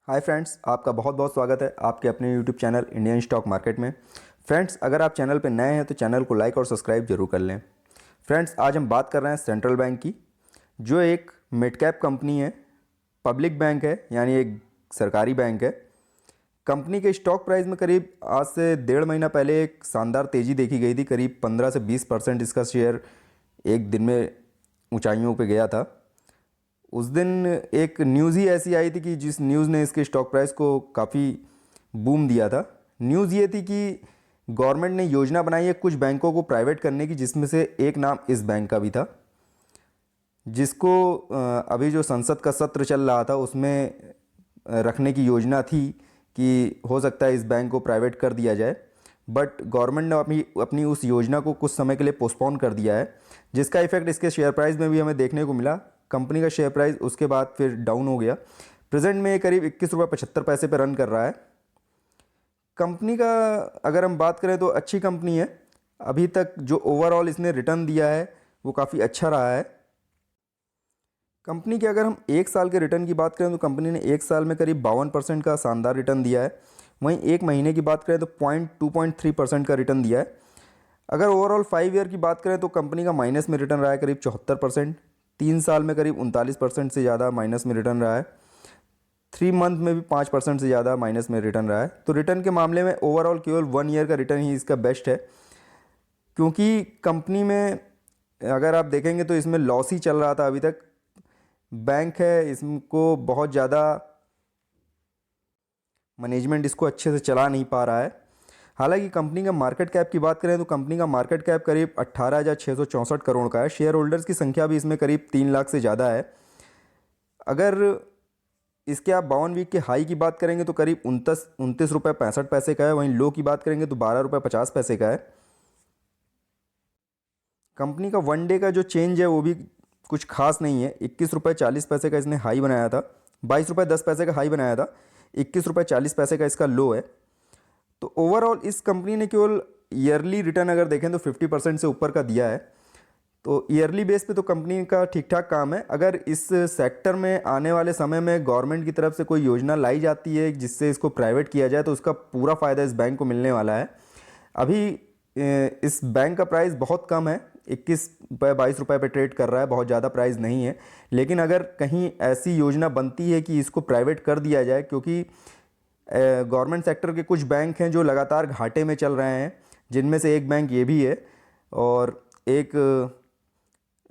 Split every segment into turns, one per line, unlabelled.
Hi friends, आपका बहुत बहुत स्वागत है आपके अपने YouTube channel Indian stock market में। फ्रेंड्स, अगर आप चैनल पर नए हैं तो चैनल को लाइक और सब्सक्राइब जरूर कर लें। फ्रेंड्स, आज हम बात कर रहे हैं सेंट्रल बैंक की, जो एक मिड कैप कंपनी है, पब्लिक बैंक है, यानी एक सरकारी बैंक है। कंपनी के स्टॉक प्राइस में करीब आज से 1.5 महीना पहले एक शानदार तेज़ी देखी गई थी। करीब 15 से 20% इसका शेयर एक दिन में ऊंचाइयों पे गया था। उस दिन एक न्यूज़ ही ऐसी आई थी कि जिस न्यूज़ ने इसके स्टॉक प्राइस को काफ़ी बूम दिया था। न्यूज़ ये थी कि गवर्नमेंट ने योजना बनाई है कुछ बैंकों को प्राइवेट करने की, जिसमें से एक नाम इस बैंक का भी था, जिसको अभी जो संसद का सत्र चल रहा था उसमें रखने की योजना थी कि हो सकता है इस बैंक को प्राइवेट कर दिया जाए। बट गवर्नमेंट ने अपनी अपनी उस योजना को कुछ समय के लिए पोस्टपोन कर दिया है, जिसका इफेक्ट इसके शेयर प्राइस में भी हमें देखने को मिला। कंपनी का शेयर प्राइस उसके बाद फिर डाउन हो गया। प्रेजेंट में ये करीब 21 रुपये 75 पैसे पर रन कर रहा है। कंपनी का अगर हम बात करें तो अच्छी कंपनी है। अभी तक जो ओवरऑल इसने रिटर्न दिया है वो काफ़ी अच्छा रहा है। कंपनी के अगर हम एक साल के रिटर्न की बात करें तो कंपनी ने एक साल में करीब 52% का शानदार रिटर्न दिया है। वहीं एक महीने की बात करें तो 2.3% का रिटर्न दिया है। अगर ओवरऑल 5 ईयर की बात करें तो कंपनी का माइनस में रिटर्न रहा है करीब 74%। 3 साल में करीब 39% से ज़्यादा माइनस में रिटर्न रहा है। 3 मंथ में भी 5% से ज़्यादा माइनस में रिटर्न रहा है। तो रिटर्न के मामले में ओवरऑल केवल 1 ईयर का रिटर्न ही इसका बेस्ट है, क्योंकि कंपनी में अगर आप देखेंगे तो इसमें लॉस ही चल रहा था अभी तक। बैंक है, इसको बहुत ज़्यादा मैनेजमेंट इसको अच्छे से चला नहीं पा रहा है। हालांकि कंपनी का मार्केट कैप की बात करें तो कंपनी का मार्केट कैप करीब 18,664 करोड़ का है। शेयर होल्डर्स की संख्या भी इसमें करीब 3 लाख से ज़्यादा है। अगर इसके आप 52 वीक के हाई की बात करेंगे तो करीब 29 रुपये 65 पैसे का है। वहीं लो की बात करेंगे तो 12 रुपये 50 पैसे का है। कंपनी का 1 डे का जो चेंज है वो भी कुछ खास नहीं है। 21 रुपये 40 पैसे का इसने हाई बनाया था, 22 रुपये 10 पैसे का हाई बनाया था, 21 रुपये 40 पैसे का इसका लो है। तो ओवरऑल इस कंपनी ने केवल ईयरली रिटर्न अगर देखें तो 50% से ऊपर का दिया है। तो ईयरली बेस पे तो कंपनी का ठीक ठाक काम है। अगर इस सेक्टर में आने वाले समय में गवर्नमेंट की तरफ से कोई योजना लाई जाती है जिससे इसको प्राइवेट किया जाए तो उसका पूरा फ़ायदा इस बैंक को मिलने वाला है। अभी इस बैंक का प्राइस बहुत कम है, 21 रुपये 22 रुपये पे ट्रेड कर रहा है, बहुत ज़्यादा प्राइस नहीं है। लेकिन अगर कहीं ऐसी योजना बनती है कि इसको प्राइवेट कर दिया जाए, क्योंकि गवर्नमेंट सेक्टर के कुछ बैंक हैं जो लगातार घाटे में चल रहे हैं, जिनमें से एक बैंक ये भी है। और एक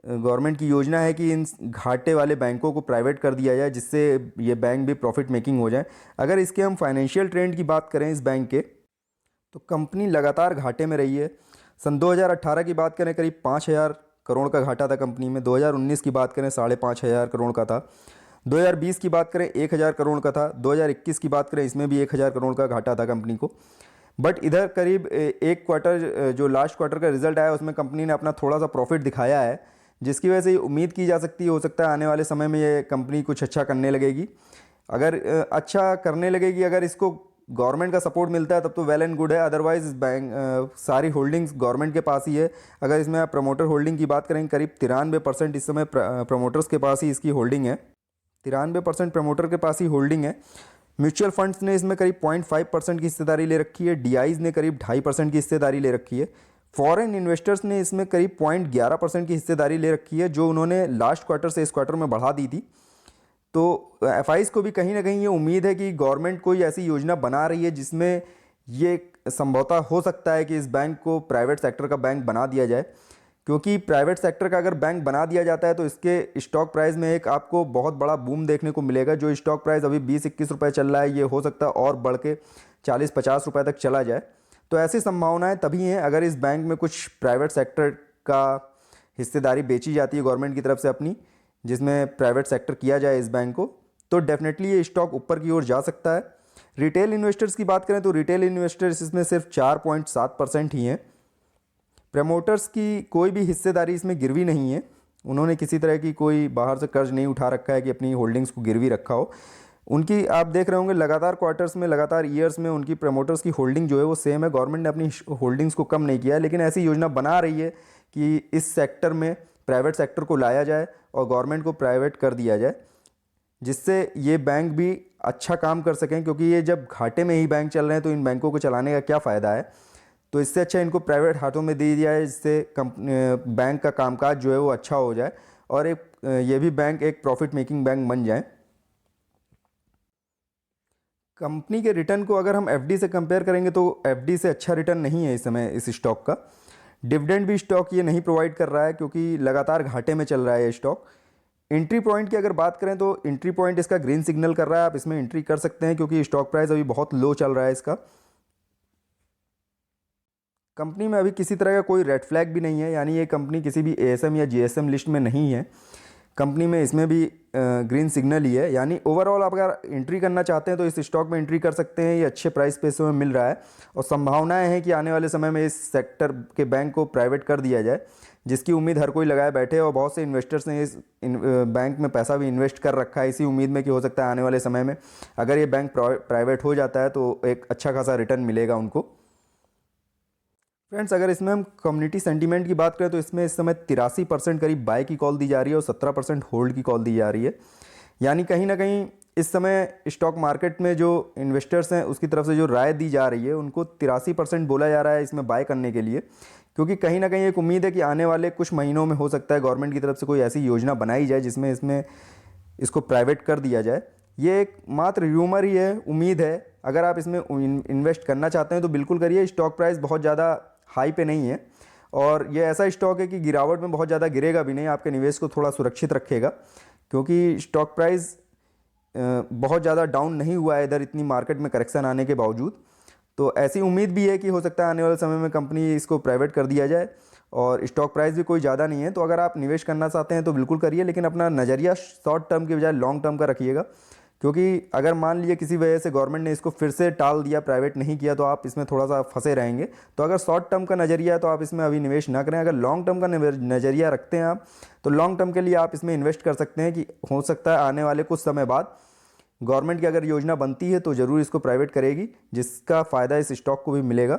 गवर्नमेंट की योजना है कि इन घाटे वाले बैंकों को प्राइवेट कर दिया जाए, जिससे ये बैंक भी प्रॉफिट मेकिंग हो जाए। अगर इसके हम फाइनेंशियल ट्रेंड की बात करें इस बैंक के, तो कंपनी लगातार घाटे में रही है। सन 2018 की बात करें करीब 5,000 करोड़ का घाटा था कंपनी में। 2019 की बात करें 5,500 करोड़ का था। 2020 की बात करें 1,000 करोड़ का था। 2021 की बात करें इसमें भी 1,000 करोड़ का घाटा था कंपनी को। बट इधर करीब एक क्वार्टर, जो लास्ट क्वार्टर का रिजल्ट आया उसमें कंपनी ने अपना थोड़ा सा प्रॉफिट दिखाया है, जिसकी वजह से ये उम्मीद की जा सकती है, हो सकता है आने वाले समय में ये कंपनी कुछ अच्छा करने लगेगी। अगर अच्छा करने लगेगी, अगर इसको गवर्नमेंट का सपोर्ट मिलता है तब तो वेल एंड गुड है। अदरवाइज बैंक सारी होल्डिंग्स गवर्नमेंट के पास ही है। अगर इसमें आप प्रमोटर होल्डिंग की बात करें करीब 93% इस समय प्रमोटर्स के पास ही इसकी होल्डिंग है। 93% प्रमोटर के पास ही होल्डिंग है। म्यूचुअल फंड्स ने इसमें करीब 0.5% की हिस्सेदारी ले रखी है। डीआईज ने करीब 2.5% की हिस्सेदारी ले रखी है। फॉरेन इन्वेस्टर्स ने इसमें करीब 0.11% की हिस्सेदारी ले रखी है, जो उन्होंने लास्ट क्वार्टर से इस क्वार्टर में बढ़ा दी थी। तो एफआईज को भी कहीं ना कहीं ये उम्मीद है कि गवर्नमेंट कोई ऐसी योजना बना रही है जिसमें ये संभवतः हो सकता है कि इस बैंक को प्राइवेट सेक्टर का बैंक बना दिया जाए। क्योंकि प्राइवेट सेक्टर का अगर बैंक बना दिया जाता है तो इसके स्टॉक प्राइस में एक आपको बहुत बड़ा बूम देखने को मिलेगा। जो स्टॉक प्राइस अभी 20-21 रुपये चल रहा है, ये हो सकता है और बढ़ के 40-50 रुपये तक चला जाए। तो ऐसी संभावनाएं तभी हैं अगर इस बैंक में कुछ प्राइवेट सेक्टर का हिस्सेदारी बेची जाती है गवर्नमेंट की तरफ से अपनी, जिसमें प्राइवेट सेक्टर किया जाए इस बैंक को, तो डेफिनेटली ये स्टॉक ऊपर की ओर जा सकता है। रिटेल इन्वेस्टर्स की बात करें तो रिटेल इन्वेस्टर्स इसमें सिर्फ 4.7% ही हैं। प्रमोटर्स की कोई भी हिस्सेदारी इसमें गिरवी नहीं है। उन्होंने किसी तरह की कोई बाहर से कर्ज नहीं उठा रखा है कि अपनी होल्डिंग्स को गिरवी रखा हो। उनकी आप देख रहे होंगे लगातार क्वार्टर्स में, लगातार ईयर्स में उनकी प्रमोटर्स की होल्डिंग जो है वो सेम है। गवर्नमेंट ने अपनी होल्डिंग्स को कम नहीं किया है, लेकिन ऐसी योजना बना रही है कि इस सेक्टर में प्राइवेट सेक्टर को लाया जाए और गवर्नमेंट को प्राइवेट कर दिया जाए। जिससे ये बैंक भी अच्छा काम कर सकें, क्योंकि ये जब घाटे में ही बैंक चल रहे हैं तो इन बैंकों को चलाने का क्या फ़ायदा है। तो इससे अच्छा इनको प्राइवेट हाथों में दे दिया है, जिससे बैंक का कामकाज जो है वो अच्छा हो जाए और ये भी बैंक एक प्रॉफिट मेकिंग बैंक बन जाए। कंपनी के रिटर्न को अगर हम एफडी से कंपेयर करेंगे तो एफडी से अच्छा रिटर्न नहीं है इस समय इस स्टॉक का। डिविडेंड भी स्टॉक ये नहीं प्रोवाइड कर रहा है, क्योंकि लगातार घाटे में चल रहा है ये स्टॉक। एंट्री पॉइंट की अगर बात करें तो एंट्री पॉइंट इसका ग्रीन सिग्नल कर रहा है, आप इसमें एंट्री कर सकते हैं, क्योंकि स्टॉक प्राइस अभी बहुत लो चल रहा है इसका। कंपनी में अभी किसी तरह का कोई रेड फ्लैग भी नहीं है, यानी ये कंपनी किसी भी एएसएम या जीएसएम लिस्ट में नहीं है। कंपनी में इसमें भी ग्रीन सिग्नल ही है, यानी ओवरऑल आप अगर एंट्री करना चाहते हैं तो इस स्टॉक में एंट्री कर सकते हैं। ये अच्छे प्राइस पे इस समय मिल रहा है और संभावनाएं हैं कि आने वाले समय में इस सेक्टर के बैंक को प्राइवेट कर दिया जाए, जिसकी उम्मीद हर कोई लगाए बैठे है और बहुत से इन्वेस्टर्स ने इस बैंक में पैसा भी इन्वेस्ट कर रखा है इसी उम्मीद में कि हो सकता है आने वाले समय में अगर ये बैंक प्राइवेट हो जाता है तो एक अच्छा खासा रिटर्न मिलेगा उनको। फ्रेंड्स, अगर इसमें हम कम्युनिटी सेंटीमेंट की बात करें तो इसमें इस समय 83% करीब बाय की कॉल दी जा रही है और 17% होल्ड की कॉल दी जा रही है। यानी कहीं ना कहीं इस समय स्टॉक मार्केट में जो इन्वेस्टर्स हैं उसकी तरफ से जो राय दी जा रही है उनको 83% बोला जा रहा है इसमें बाय करने के लिए, क्योंकि कहीं ना कहीं एक उम्मीद है कि आने वाले कुछ महीनों में हो सकता है गवर्नमेंट की तरफ से कोई ऐसी योजना बनाई जाए जिसमें इसमें इसको प्राइवेट कर दिया जाए। ये एक मात्र र्यूमर ही है, उम्मीद है। अगर आप इसमें इन्वेस्ट करना चाहते हैं तो बिल्कुल करिए। स्टॉक प्राइस बहुत ज़्यादा हाई पे नहीं है और ये ऐसा स्टॉक है कि गिरावट में बहुत ज़्यादा गिरेगा भी नहीं, आपके निवेश को थोड़ा सुरक्षित रखेगा, क्योंकि स्टॉक प्राइस बहुत ज़्यादा डाउन नहीं हुआ है इधर इतनी मार्केट में करेक्शन आने के बावजूद। तो ऐसी उम्मीद भी है कि हो सकता है आने वाले समय में कंपनी इसको प्राइवेट कर दिया जाए और स्टॉक प्राइस भी कोई ज़्यादा नहीं है। तो अगर आप निवेश करना चाहते हैं तो बिल्कुल करिए, लेकिन अपना नज़रिया शॉर्ट टर्म के बजाय लॉन्ग टर्म का रखिएगा, क्योंकि अगर मान लीजिए किसी वजह से गवर्नमेंट ने इसको फिर से टाल दिया, प्राइवेट नहीं किया, तो आप इसमें थोड़ा सा फंसे रहेंगे। तो अगर शॉर्ट टर्म का नज़रिया है तो आप इसमें अभी निवेश ना करें। अगर लॉन्ग टर्म का नज़रिया रखते हैं आप तो लॉन्ग टर्म के लिए आप इसमें इन्वेस्ट कर सकते हैं कि हो सकता है आने वाले कुछ समय बाद गवर्नमेंट की अगर योजना बनती है तो ज़रूर इसको प्राइवेट करेगी, जिसका फ़ायदा इस स्टॉक को भी मिलेगा।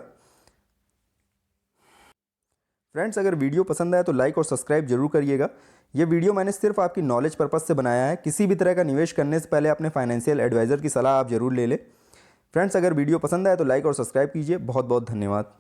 फ्रेंड्स, अगर वीडियो पसंद आए तो लाइक और सब्सक्राइब जरूर करिएगा। ये वीडियो मैंने सिर्फ आपकी नॉलेज पर्पस से बनाया है। किसी भी तरह का निवेश करने से पहले अपने फाइनेंशियल एडवाइज़र की सलाह आप जरूर ले लें। फ्रेंड्स, अगर वीडियो पसंद आए तो लाइक और सब्सक्राइब कीजिए। बहुत बहुत धन्यवाद।